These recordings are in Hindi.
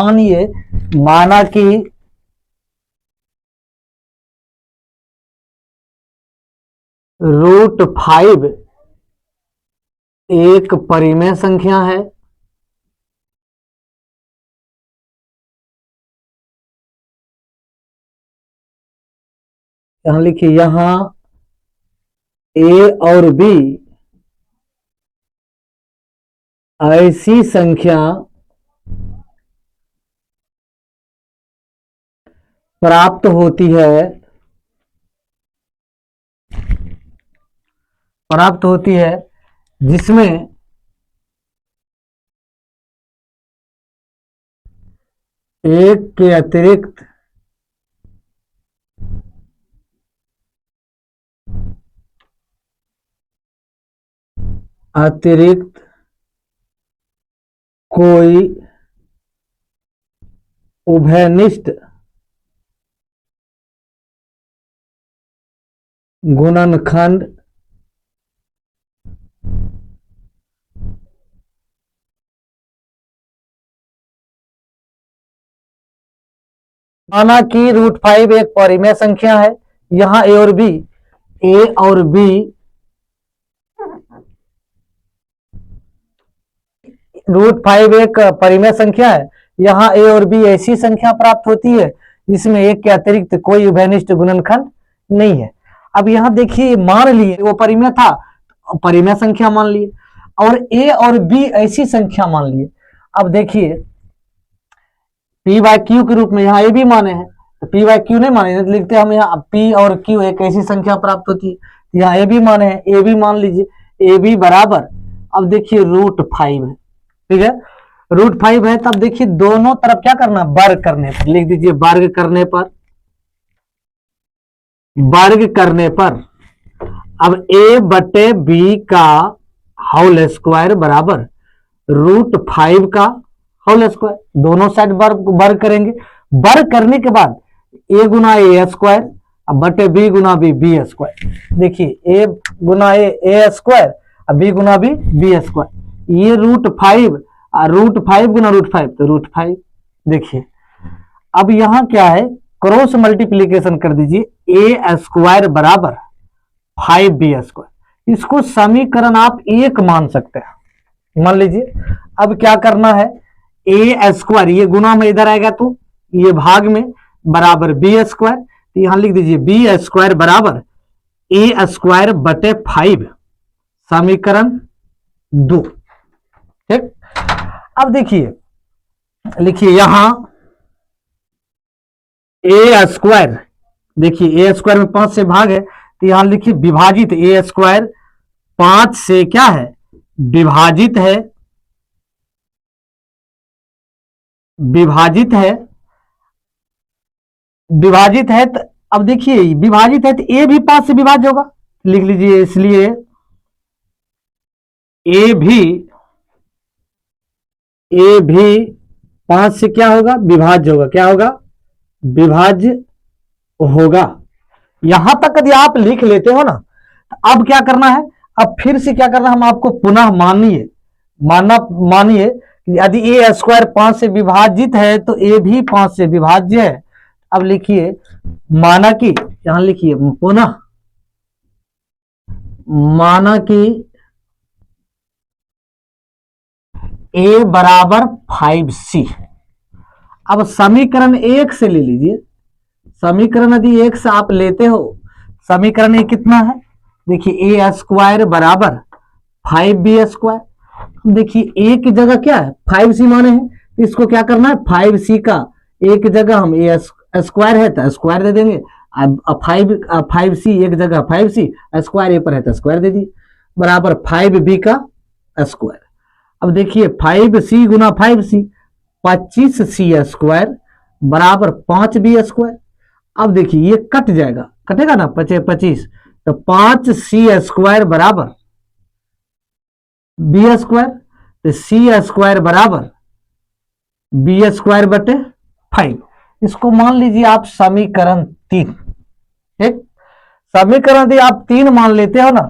मानिए, माना कि √5 एक परिमेय संख्या है। यहां लिखिए, यहां ए और बी ऐसी संख्या प्राप्त होती है जिसमें एक के अतिरिक्त कोई उभयनिष्ठ गुणनखंड माना कि √5 एक परिमेय संख्या है। यहां ए और बी √5 एक परिमेय संख्या है। यहां ए और बी ऐसी संख्या प्राप्त होती है जिसमें एक के अतिरिक्त कोई उभयनिष्ठ गुणनखंड नहीं है। अब यहां देखिए, मान लिए वो परिमेय था, परिमेय संख्या मान लिए, और ए और बी ऐसी संख्या मान लिए। अब देखिए, पी बाय क्यू के रूप में यहाँ ए भी माने हैं, तो पी बाय क्यू नहीं माने, लिखते हम यहाँ पी और क्यू एक ऐसी संख्या प्राप्त होती है। यहाँ ए भी माने हैं, ए भी मान लीजिए, ए बी बराबर, अब देखिए √5 है, ठीक है, √5 है। तब देखिए दोनों तरफ क्या करना, वर्ग करने पर, लिख दीजिए वर्ग करने पर अब ए बटे बी का होल स्क्वायर बराबर √5 का होल स्क्वायर, दोनों साइड वर्ग करेंगे। वर्ग करने के बाद ए गुना ए स्क्वायर बटे बी गुना बी स्क्वायर। देखिए ए गुना a square, B Guna B square, ये √5 गुना √5 तो √5। देखिए अब यहां क्या है, क्रॉस मल्टीप्लीकेशन कर दीजिए, ए स्क्वायर बराबर 5b स्क्वायर। इसको समीकरण आप एक मान सकते हैं, मान लीजिए। अब क्या करना है, ए स्क्वायर ये गुना में इधर आएगा तो ये भाग में बराबर बी स्क्वायर, तो यहां लिख दीजिए बी स्क्वायर बराबर ए स्क्वायर बटे 5, समीकरण 2, ठीक। अब देखिए, लिखिए यहां ए स्क्वायर, देखिए ए स्क्वायर में 5 से भाग है, तो यहां लिखिए विभाजित ए स्क्वायर 5 से क्या है, विभाजित है तो अब देखिए विभाजित है तो ए भी 5 से विभाज्य होगा, लिख लीजिए, इसलिए ए भी 5 से क्या होगा, विभाज्य होगा। क्या होगा, विभाज्य होगा। यहां तक यदि आप लिख लेते हो ना, अब क्या करना है, अब फिर से क्या करना है, हम आपको पुनः मानिए यदि ए स्क्वायर 5 से विभाजित है तो ए भी 5 से विभाज्य है। अब लिखिए, माना कि, यहां लिखिए पुनः माना कि ए बराबर 5c। अब समीकरण 1 से ले लीजिए, समीकरण यदि 1 से आप लेते हो, समीकरण 1 कितना है, देखिए ए स्क्वायर बराबर 5b स्क्वायर। देखिए ए की जगह क्या है, 5c माने हैं, तो इसको क्या करना है, 5c का एक जगह हम ए स्क्वायर है तो स्क्वायर दे देंगे, अब 5c एक जगह 5c स्क्वायर ए पर है तो स्क्वायर दे दिए, बराबर 5b का स्क्वायर। अब देखिए 5c गुना 5c 25c स्क्वायर बराबर 5b स्क्वायर। अब देखिए ये कट जाएगा, कटेगा ना, 25, तो 5c स्क्वायर बराबर बी स्क्वायर, तो सी स्क्वायर बराबर बी स्क्वायर बटे 5। इसको मान लीजिए आप समीकरण 3, ठीक। समीकरण यदि आप 3 मान लेते हो ना,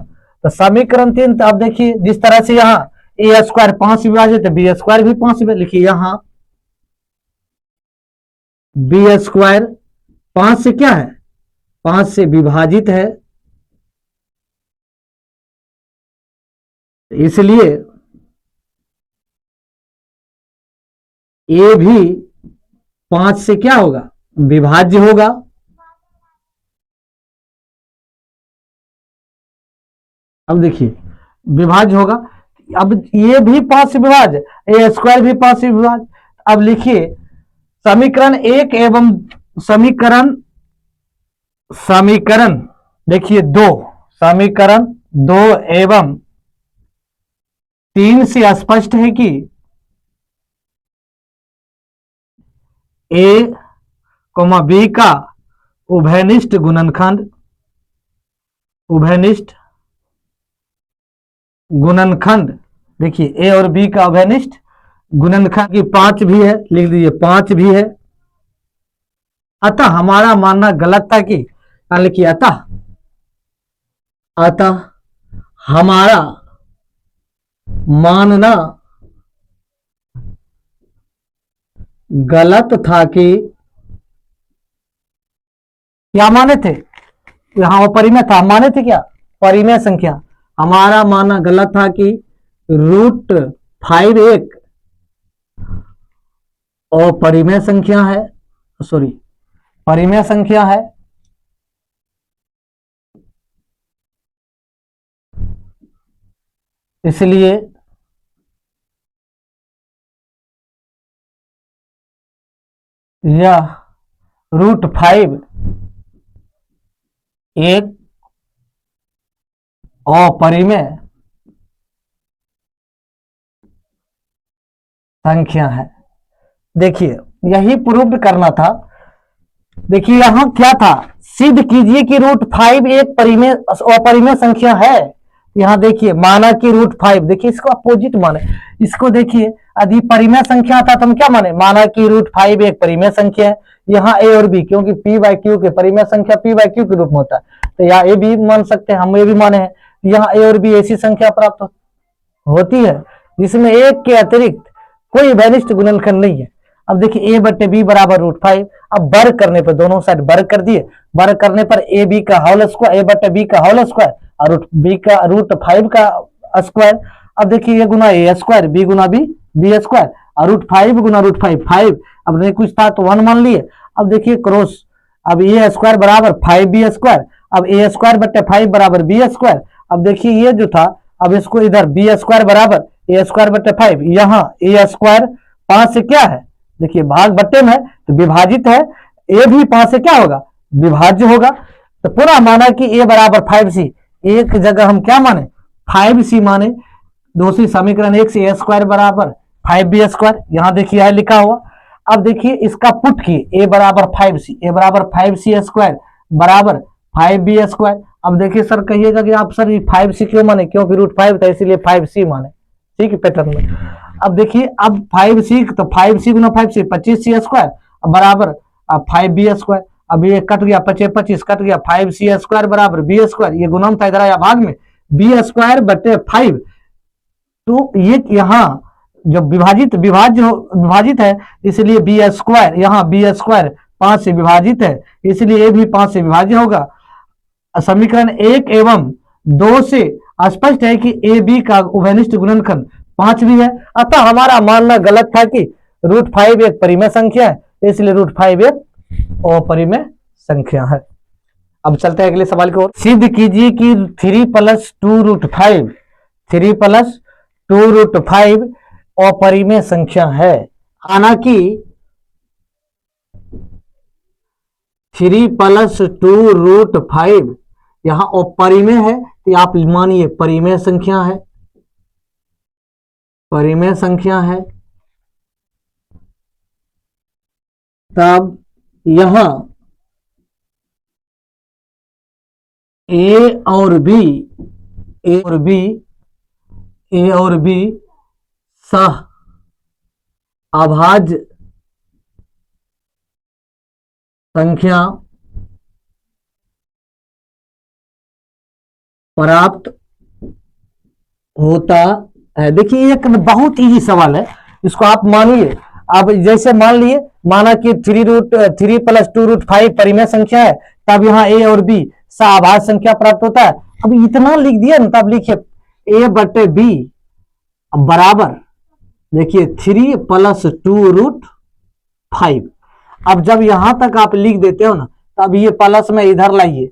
तो समीकरण 3, तो आप देखिए जिस तरह से यहाँ ए स्क्वायर 5 से विभाजित है, बी स्क्वायर भी 5 से, लिखिए यहाँ बी स्क्वायर 5 से क्या है, 5 से विभाजित है, इसलिए ए भी 5 से क्या होगा, विभाज्य होगा। अब देखिए विभाज्य होगा, अब ये भी 5 से विभाज्य, ए स्क्वायर भी 5 से विभाज्य। अब लिखिए समीकरण 1 एवं समीकरण समीकरण देखिए 2, समीकरण 2 एवं 3 से स्पष्ट है कि ए बी का उभयनिष्ठ गुणनखंड, उभयनिष्ठ गुणनखंड, देखिए ए और बी का उभयनिष्ठ गुणनखंड की 5 भी है, लिख दीजिए 5 भी है। अतः हमारा मानना गलत था कि, लिखिए अतः हमारा मानना गलत था कि, क्या माने थे, यहां अपरिमेय था, माने थे क्या, परिमेय संख्या। हमारा मानना गलत था कि √5 एक अपरिमेय संख्या है, सॉरी परिमेय संख्या है, इसलिए यह √5 एक अपरिमेय संख्या है। देखिए यही प्रूव करना था। देखिए यहां क्या था, सिद्ध कीजिए कि √5 एक परिमेय अपरिमेय संख्या है। यहां देखिए माना कि √5, देखिए इसको अपोजिट माने, इसको देखिए यदि परिमेय संख्या था तो हम क्या माने, माना कि √5 एक परिमेय संख्या है। यहाँ ए और बी, क्योंकि पी बाई क्यू के परिमेय संख्या पी बाई क्यू के रूप में होता है, तो यहाँ ए भी मान सकते हैं, हम ये भी माने हैं। यहाँ ए और बी ऐसी संख्या प्राप्त होती है जिसमें एक के अतिरिक्त कोई वैनिष्ठ गुणनखंड नहीं है। अब देखिए ए बटे बी बराबर √5, अब वर्ग करने पर दोनों साइड वर्ग कर दिए, वर्ग करने पर ए बी का होल स्क्वायर, ए बटे बी का होल स्क्वायर और बी का √5 का स्क्वायर। अब देखिए ये गुना a square, B Guna B, B square और √5 गुना √5 5। अब नहीं कुछ था तो 1 मान लिए। अब देखिए क्रॉस, अब ए स्क्वायर बराबर 5b स्क्वायर, अब ए स्क्वायर बटे 5 बराबर बी स्क्वायर। अब देखिए ये जो था, अब इसको इधर बी स्क्वायर बराबर ए स्क्वायर बटे 5, यहाँ ए स्क्वायर 5 से क्या है, देखिए भाग बट्टे में तो विभाजित है, ए भी 5 से क्या होगा, विभाज्य होगा। तो पुनः माना कि ए बराबर 5c, एक जगह हम क्या माने 5c माने, दूसरी समीकरण 1 से ए स्क्वायर बराबर 5b स्क्वायर, यहां देखिए है लिखा हुआ। अब देखिए इसका पुट किए, ए बराबर 5c, ए बराबर 5c स्क्वायर बराबर 5b स्क्वायर। अब देखिए सर कहिएगा कि आप सर 5c क्यों माने, क्योंकि √5 था इसीलिए 5c माने, ठीक है पैटर्न में। अब देखिए अब 5c तो 5c गुना 5c 25c स्क्वायर बराबर 5b स्क्वायर। अब ये कट गया, 25 कट गया, 5c स्क्वायर बराबर b स्क्वायर, ये गुणन था इधर आया भाग में, b स्क्वायर बटे 5। तो ये यहाँ जब विभाजित है इसलिए बी स्क्वायर, यहाँ बी स्क्वायर 5 से विभाजित है इसलिए ए भी 5 से विभाज्य होगा। समीकरण 1 एवं 2 से स्पष्ट है कि ए बी का उभयनिष्ठ गुणनखंड 5 भी है। अतः हमारा मानना गलत था कि √5 एक परिमेय संख्या है, इसलिए √5 एक अपरिमेय संख्या है। अब चलते हैं अगले सवाल की ओर। सिद्ध कीजिए कि 3 + 2√5, 3 + 2√5 अपरिमेय संख्या है। हालांकि 3 + 2√5 यहां अपरिमेय है, तो आप मानिए परिमेय संख्या है, परिमेय संख्या है। तब यहां ए और बी सह अभाज्य संख्या प्राप्त होता है। देखिए एक बहुत इजी सवाल है, इसको आप मानिए, अब जैसे मान लिए, माना कि 3 प्लस 2√5 परिमेय संख्या है, तब यहाँ ए और बी सहाभाज्य संख्या प्राप्त होता है। अब इतना लिख दिया ना, तब लिखिए ए बटे बी बराबर, देखिए 3 प्लस 2√5। अब जब यहां तक आप लिख देते हो ना, तब ये प्लस में इधर लाइए,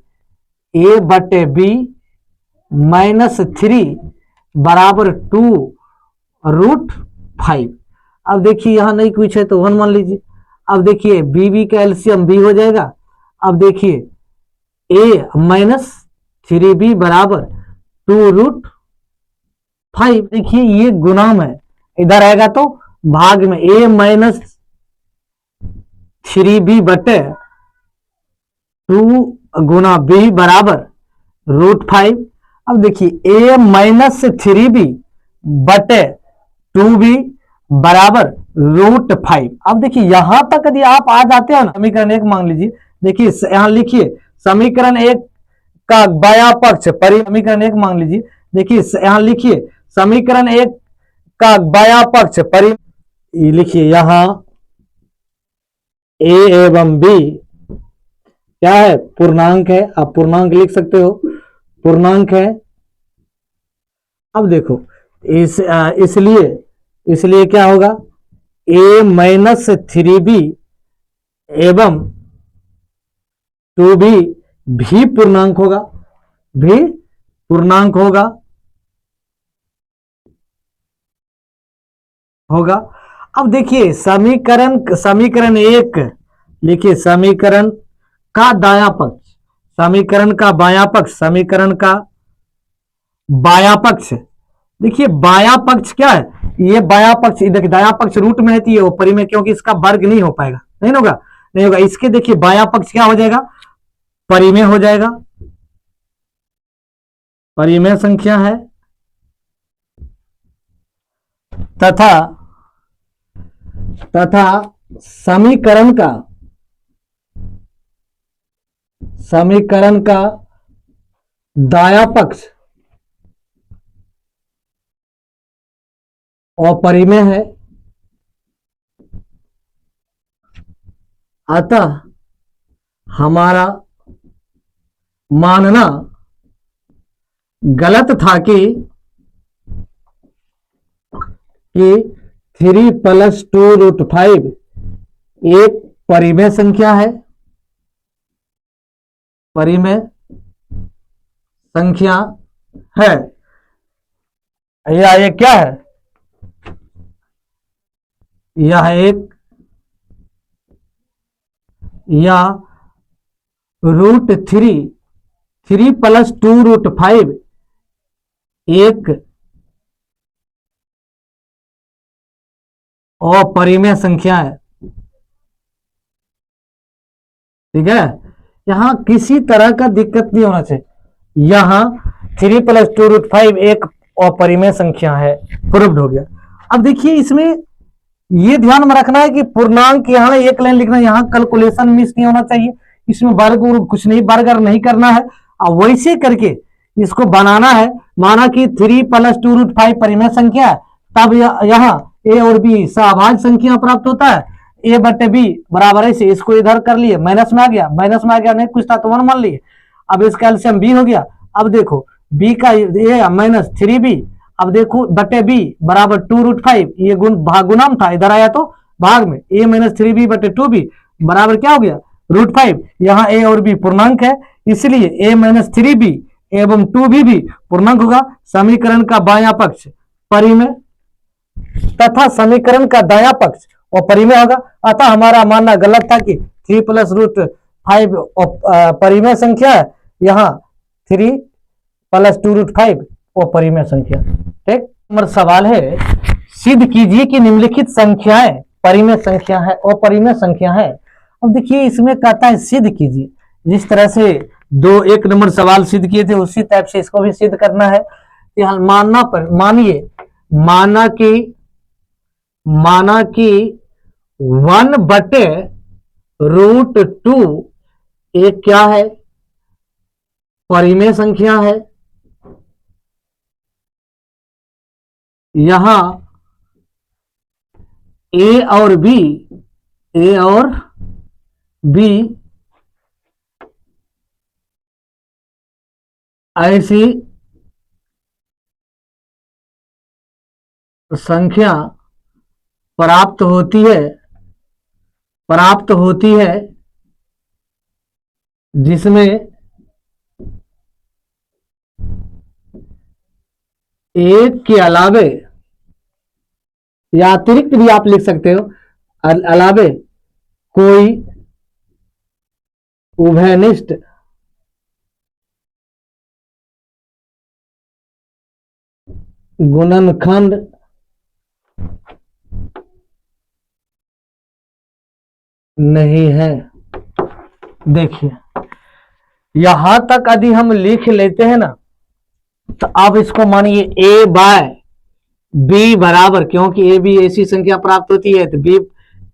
ए बटे बी -3 बराबर 2√5। अब देखिए यहां नहीं कुछ है तो 1 मान लीजिए। अब देखिए बी का एलसीएम बी हो जाएगा। अब देखिए ए -3b बराबर 2√5। देखिए ये गुणाम है, इधर आएगा तो भाग में, ए -3b बटे 2 गुना बी बराबर √5। अब देखिए ए -3b बटे 2b बराबर √5। अब देखिए यहां तक यदि आप आ जाते हो ना, समीकरण 1 मान लीजिए। देखिए यहां लिखिए समीकरण 1 का बायां पक्ष समीकरण 1 मान लीजिए। देखिए यहां लिखिए समीकरण 1 का बायां पक्ष लिखिए यहां ए एवं बी क्या है, पूर्णांक है। आप पूर्णांक लिख सकते हो, पूर्णांक है। अब देखो इसलिए क्या होगा, ए -3b एवं 2b भी पूर्णांक होगा, भी पूर्णांक होगा। अब देखिए समीकरण 1 लिखिए, समीकरण का दायां पक्ष, समीकरण का बायां पक्ष, समीकरण का बायां पक्ष। देखिए बायां पक्ष क्या है, ये बायां पक्ष, देखिए दायां पक्ष रूट में है तो ये ऊपरी में, क्योंकि इसका वर्ग नहीं हो पाएगा, नहीं होगा, नहीं होगा। इसके देखिए बायां पक्ष क्या हो जाएगा, परिमेय हो जाएगा, परिमेय संख्या है। तथा समीकरण का दायां पक्ष अपरिमेय है। अतः हमारा मानना गलत था कि 3 प्लस 2√5 एक परिमेय संख्या है, परिमेय संख्या है, या ये क्या है, यह एक या √3 प्लस 2√5 एक अपरिमेय संख्या है। ठीक है, यहां किसी तरह का दिक्कत नहीं होना चाहिए। यहां 3 प्लस 2√5 एक अपरिमेय संख्या है, प्रूव्ड हो गया। अब देखिए इसमें ये ध्यान में रखना है कि पूर्णांक यहां एक लाइन लिखना, यहां कैलकुलेशन मिस नहीं होना चाहिए। इसमें वर्ग कुछ नहीं, वर्ग नहीं करना है, और वैसे करके इसको बनाना है। माना कि 3 प्लस 2√5 परिमेय संख्या है, तब यहां ए और बी सहाभाज्य संख्या प्राप्त होता है। ए बटे बी बराबर है, इसको इधर कर लिए, माइनस में आ गया, नहीं कुछ था तो 1 मान लिए। अब इसका एलसीएम बी हो गया। अब देखो बी का ए -3b, अब देखो बटे बी बराबर 2√5, ये गुणाम था, इधर आया तो भाग में, ए -3b बटे 2b बराबर क्या हो गया, √5। यहाँ ए और बी पूर्णांक है, इसलिए ए -3b एवं 2b भी पूर्णांक होगा। समीकरण का बायां पक्ष परिमेय तथा समीकरण का दायां पक्ष और परिमेय होगा। अतः हमारा मानना गलत था कि 3 प्लस √5 परिमेय संख्या है, यहाँ 3 प्लस 2√5 और परिमेय संख्या। ठीक, नंबर सवाल है, सिद्ध कीजिए कि निम्नलिखित संख्याएं परिमेय संख्या है और परिमेय संख्या है। अब देखिए इसमें कहता है सिद्ध कीजिए, जिस तरह से 1 नंबर सवाल सिद्ध किए थे उसी टाइप से इसको भी सिद्ध करना है। माना कि 1 बटे √2 एक क्या है, परिमेय संख्या है। यहां ए और बी, ए और बी ऐसी संख्या प्राप्त होती है जिसमें एक के अलावे या अतिरिक्त भी आप लिख सकते हो, अलावे कोई उभयनिष्ठ गुणनखंड नहीं है। देखिए यहां तक यदि हम लिख लेते हैं ना, तो अब इसको मानिए ए बाय बी बराबर, क्योंकि ए बी ऐसी संख्या प्राप्त होती है तो बी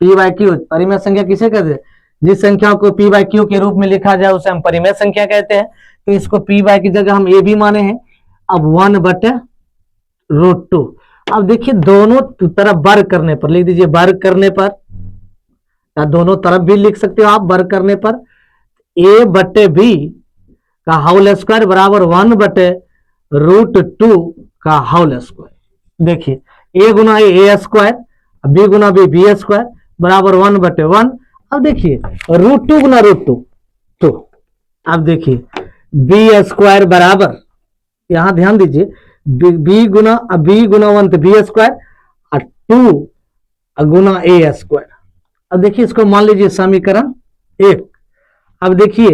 पी बाय क्यू, परिमेय संख्या किसे कहते हैं? जिस संख्या को पी बाय क्यू के रूप में लिखा जाए उसे हम परिमेय संख्या कहते हैं। तो इसको पी बाय की जगह हम ए बी माने हैं। अब 1/√2। अब देखिए दोनों तरफ वर्ग करने पर लिख दीजिए, वर्ग करने पर, या दोनों तरफ भी लिख सकते हो आप वर्ग करने पर, a/b का होल स्क्वायर बराबर 1/√2 का होल स्क्वायर। देखिए a गुना ए स्क्वायर, b गुना बी स्क्वायर बराबर 1/1। अब देखिए √2 गुना √2, तो अब देखिए बी स्क्वायर बराबर, यहां ध्यान दीजिए, बी गुना 1 तो बी स्क्वायर और 2 गुना ए स्क्वायर। अब देखिए इसको मान लीजिए समीकरण 1। अब देखिए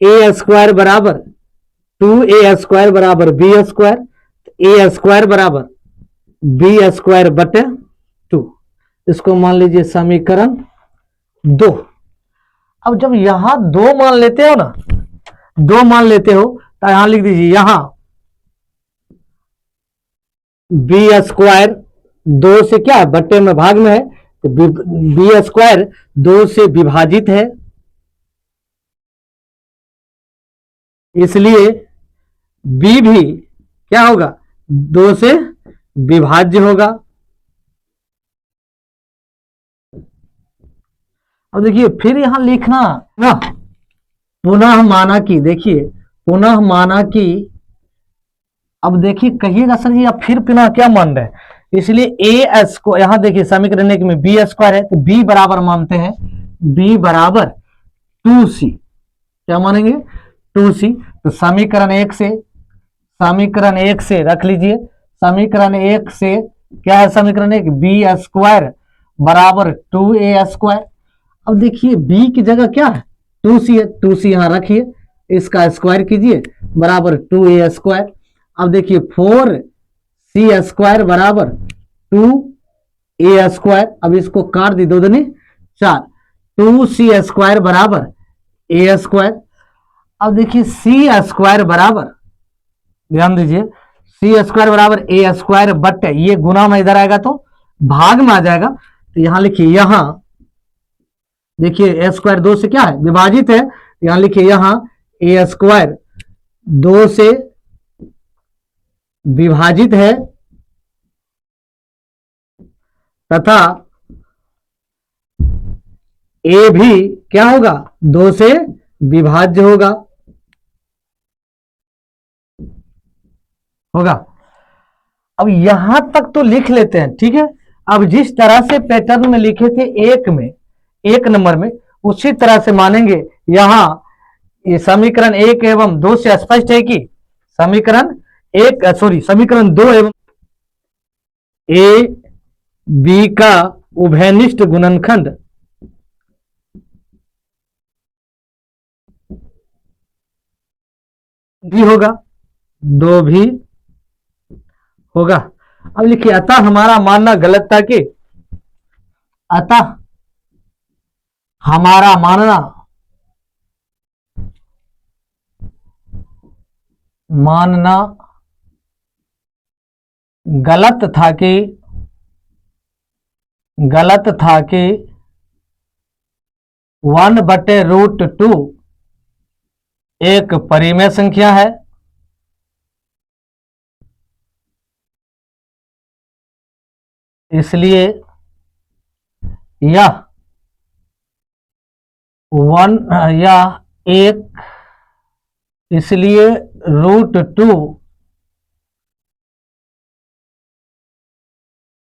ए स्क्वायर बराबर 2a स्क्वायर बराबर बी स्क्वायर, ए स्क्वायर बराबर बी स्क्वायर बटे 2, इसको मान लीजिए समीकरण 2। अब जब यहां 2 मान लेते हो ना, 2 मान लेते हो तो यहां लिख दीजिए, यहां बी स्क्वायर 2 से क्या बट्टे में भाग में है, तो बी स्क्वायर 2 से विभाजित है, इसलिए बी भी क्या होगा, 2 से विभाज्य होगा। अब देखिए फिर यहां लिखना ना, पुनः माना कि, देखिए पुनः माना कि, अब देखिए कहिएगा सर जी आप फिर पुनः क्या मान रहे हैं, इसलिए ए को यहां देखिए समीकरण एक में बी स्क्वायर है तो बी बराबर मानते हैं, बी बराबर 2c, क्या मानेंगे 2c। तो समीकरण एक से रख लीजिए, समीकरण 1 से क्या है, समीकरण 1 बी स्क्वायर बराबर 2a स्क्वायर। अब देखिए b की जगह क्या है 2c है, 2c यहां रखिए, इसका स्क्वायर कीजिए बराबर 2a स्क्वायर। अब देखिए 4c स्क्वायर बराबर 2a स्क्वायर, अब इसको काट दी, 2 दूनी 4, 2c स्क्वायर बराबर a स्क्वायर। अब देखिए c स्क्वायर बराबर, ध्यान दीजिए, c स्क्वायर बराबर a स्क्वायर बटे, ये गुना में इधर आएगा तो भाग में आ जाएगा, तो यहां लिखिए, यहां देखिए a स्क्वायर 2 से क्या है विभाजित है, यहां लिखिए यहां a स्क्वायर 2 से विभाजित है तथा a भी क्या होगा 2 से विभाज्य होगा। अब यहां तक तो लिख लेते हैं, ठीक है। अब जिस तरह से पैटर्न में लिखे थे एक नंबर में, उसी तरह से मानेंगे यहां। ये समीकरण 1 एवं 2 से स्पष्ट है कि समीकरण 2 एवं ए बी का उभयनिष्ठ गुणनखंड भी होगा, 2 भी होगा। अब लिखिए, अतः हमारा मानना गलत था कि, अतः हमारा मानना गलत था कि 1/√2 एक परिमेय संख्या है, इसलिए या 1 इसलिए √2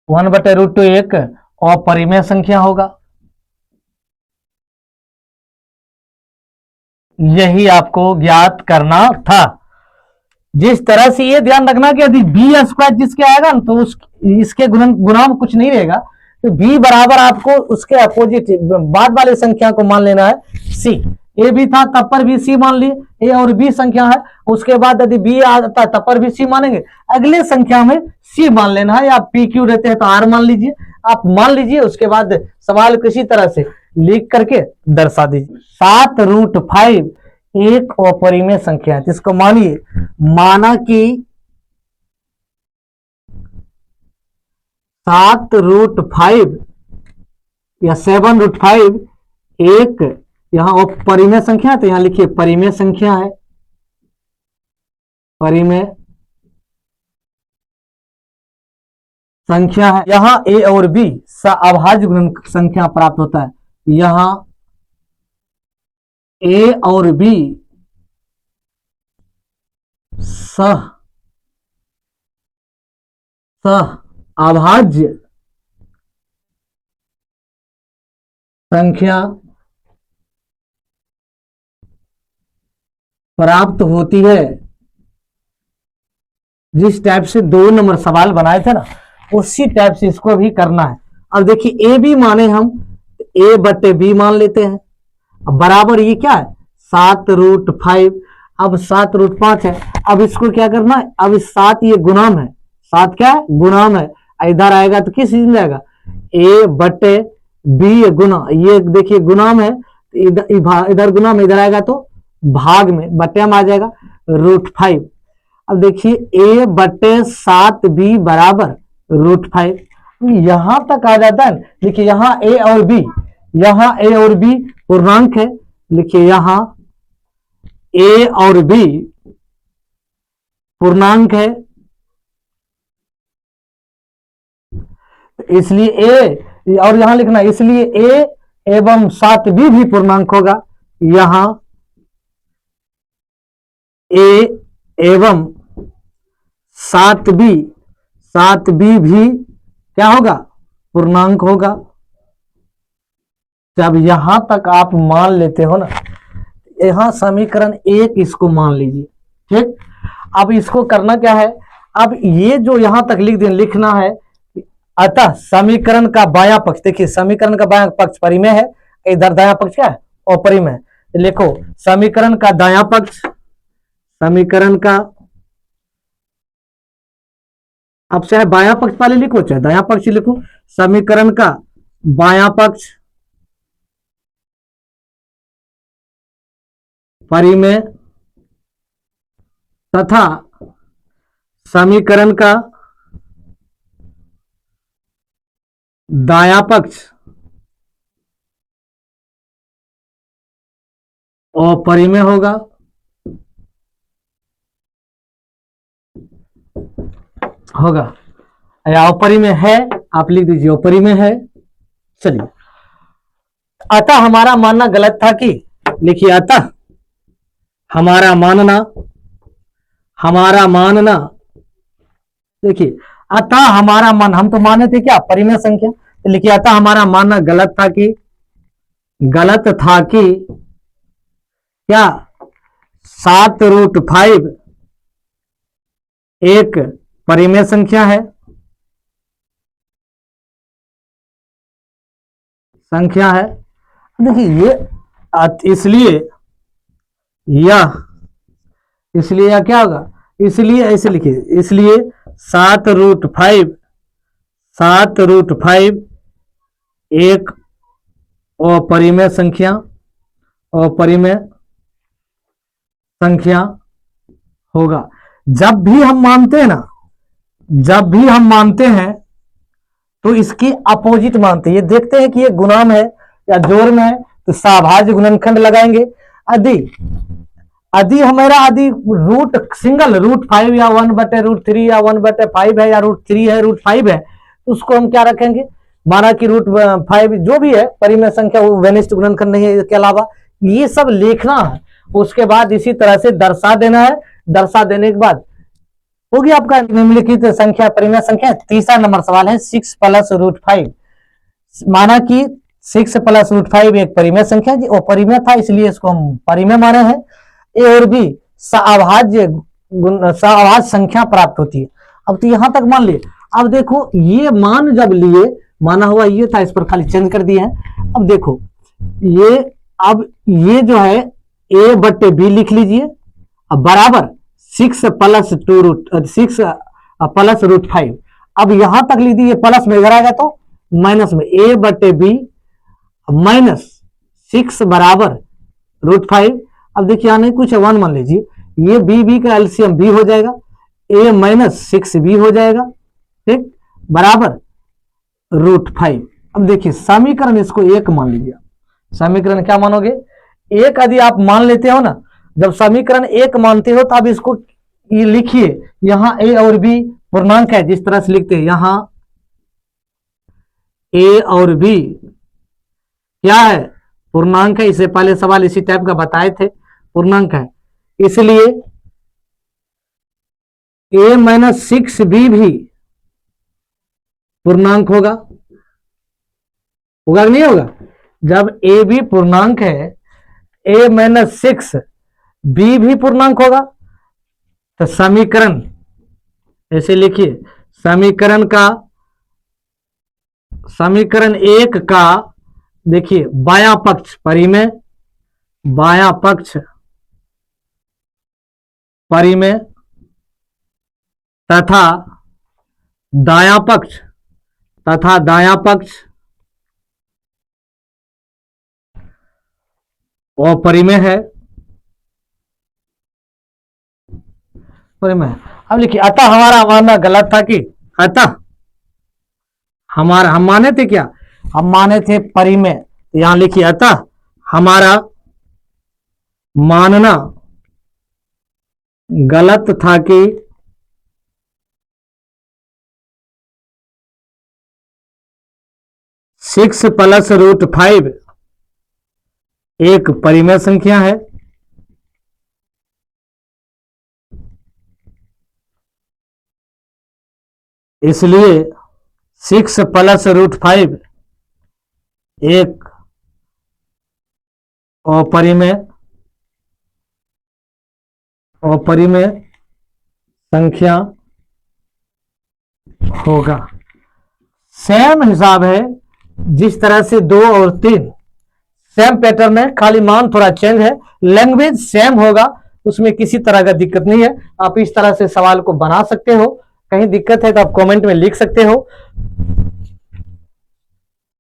1/√2 एक अपरिमेय संख्या होगा। यही आपको ज्ञात करना था। जिस तरह से ये ध्यान रखना कि यदि b² जिसके आएगा ना तो इसके गुणा में कुछ नहीं रहेगा, तो b बराबर आपको उसके अपोजिट बाद वाले संख्या को मान लेना है c। a भी था तब पर भी c मान लिए, a और b संख्या है, उसके बाद यदि b आता है तब पर भी c मानेंगे, अगले संख्या में c मान लेना है, या pq रहते हैं तो r मान लीजिए, आप मान लीजिए, उसके बाद सवाल किसी तरह से लिख करके दर्शा दीजिए। 7√5 एक अपरिमेय संख्या है, जिसको मानिए, माना कि 7√5 या 7√5 एक यहां अपरिमेय संख्या है, तो यहां लिखिए परिमेय संख्या है, परिमेय संख्या है। यहां a और b अभाज्य गुणनखंड संख्या प्राप्त होता है। यहां a और b सह अभाज्य संख्या प्राप्त होती है। जिस टाइप से 2 नंबर सवाल बनाए थे ना, उसी टाइप से इसको भी करना है। अब देखिए a b माने हम a/b मान लेते हैं, अब बराबर ये क्या है 7√5, अब 7√5 है। अब इसको क्या करना है, अब इस 7 ये गुणाम है, 7 क्या है गुणाम है, इधर आएगा तो किस चीज में आएगा a/b गुना, ये देखिए गुणाम है, इधर गुणाम, इधर आएगा तो भाग में, बटे में आ जाएगा √5। अब देखिए a/7b बराबर √5, यहां तक आ जाता है। देखिए यहां a और b पूर्णांक है, लिखिए यहां a और b पूर्णांक है, इसलिए a और यहां लिखना, इसलिए a एवं 7b भी पूर्णांक होगा। यहां a एवं 7b भी क्या होगा पूर्णांक होगा। जब यहां तक आप मान लेते हो ना, यहां समीकरण 1 इसको मान लीजिए, ठीक। अब इसको करना क्या है, अब ये जो यहां तक लिखना है, अतः समीकरण का बायां पक्ष, देखिए समीकरण का बायां पक्ष परिमेय है, इधर दायां पक्ष क्या है अपरिमेय है। लिखो समीकरण का दायां पक्ष, समीकरण का, अब चाहे बायां पक्ष पहले लिखो चाहे दायां पक्ष लिखो, समीकरण का बायां पक्ष परिमेय तथा समीकरण का दायां पक्ष अपरिमेय होगा। या अपरिमेय है, आप लिख दीजिए अपरिमेय है। चलिए, अतः हमारा मानना गलत था कि, लिखिए अतः हमारा मानना, देखिए अतः हमारा मान, हम तो माने थे क्या परिमेय संख्या, तो लिखिए अतः हमारा मानना गलत था कि क्या 7√5 एक परिमेय संख्या है, देखिए ये इसलिए यह क्या होगा, इसलिए ऐसे लिखिए, इसलिए 7√5 एक अपरिमेय संख्या होगा। जब भी हम मानते हैं तो इसके अपोजिट मानते हैं। ये देखते हैं कि ये गुणाम है या जोड़ में है तो सभाज्य गुणनखंड लगाएंगे। यदि हमारा सिंगल √5 या 1/√3 या 1/5 है या √3 है √5 है, तो उसको हम क्या रखेंगे माना कि √5 जो भी है परिमेय संख्या वो व्यनिष्ठ गुणनखंड नहीं है, इसके अलावा ये सब लिखना है। उसके बाद इसी तरह से दर्शा देना है। दर्शा देने के बाद होगी आपका निम्नलिखित संख्या परिमेय संख्या। तीसरा नंबर सवाल है 6 + √5। माना कि 6 + √5 एक परिमेय संख्या जी, वो परिमेय था इसलिए इसको हम परिमेय माने हैं। ए और बी सअभाज्य संख्या प्राप्त होती है। अब तो यहां तक मान लिए। अब देखो ये मान जब लिए, माना हुआ ये था, इस पर खाली चेंज कर दिया है। अब देखो ये, अब ये जो है a/b लिख लीजिए, अब बराबर 6 + √5। अब यहां तक लीजिए, प्लस में इधर आएगा तो माइनस में a/b माइनस 6 बराबर √5। अब देखिए यहां नहीं कुछ है, 1 मान लीजिए, ये b का एलसीएम b हो जाएगा, a माइनस 6b हो जाएगा, ठीक, बराबर √5। अब देखिए समीकरण इसको 1 मान लीजिए। समीकरण क्या मानोगे? 1 यदि आप मान लेते हो ना, जब समीकरण 1 मानते हो तो आप इसको ये लिखिए, यहां a और b पूर्णांक है, जिस तरह से लिखते हैं यहां a और b क्या है? पूर्णांक है। इससे पहले सवाल इसी टाइप का बताए थे, पूर्णांक है, इसलिए a माइनस 6b भी पूर्णांक होगा। होगा कि नहीं होगा? जब a भी पूर्णांक है, a माइनस 6b भी पूर्णांक होगा। तो समीकरण ऐसे लिखिए, समीकरण 1 का देखिए बायां पक्ष परिमेय, बायां पक्ष परिमेय तथा दायां पक्ष अपरिमेय है, परिमेय। अब लिखिए, अतः हमारा मानना गलत था कि अतः हमारा, हम माने थे क्या? हम माने थे परिमेय। तो यहां लिखिए अतः हमारा मानना गलत था कि सिक्स प्लस √5 एक परिमेय संख्या है, इसलिए 6 + √5 एक अपरिमेय संख्या होगा। सेम हिसाब है जिस तरह से 2 और 3 सेम पैटर्न है, खाली मान थोड़ा चेंज है, लैंग्वेज सेम होगा, उसमें किसी तरह का दिक्कत नहीं है। आप इस तरह से सवाल को बना सकते हो। कहीं दिक्कत है तो आप कमेंट में लिख सकते हो।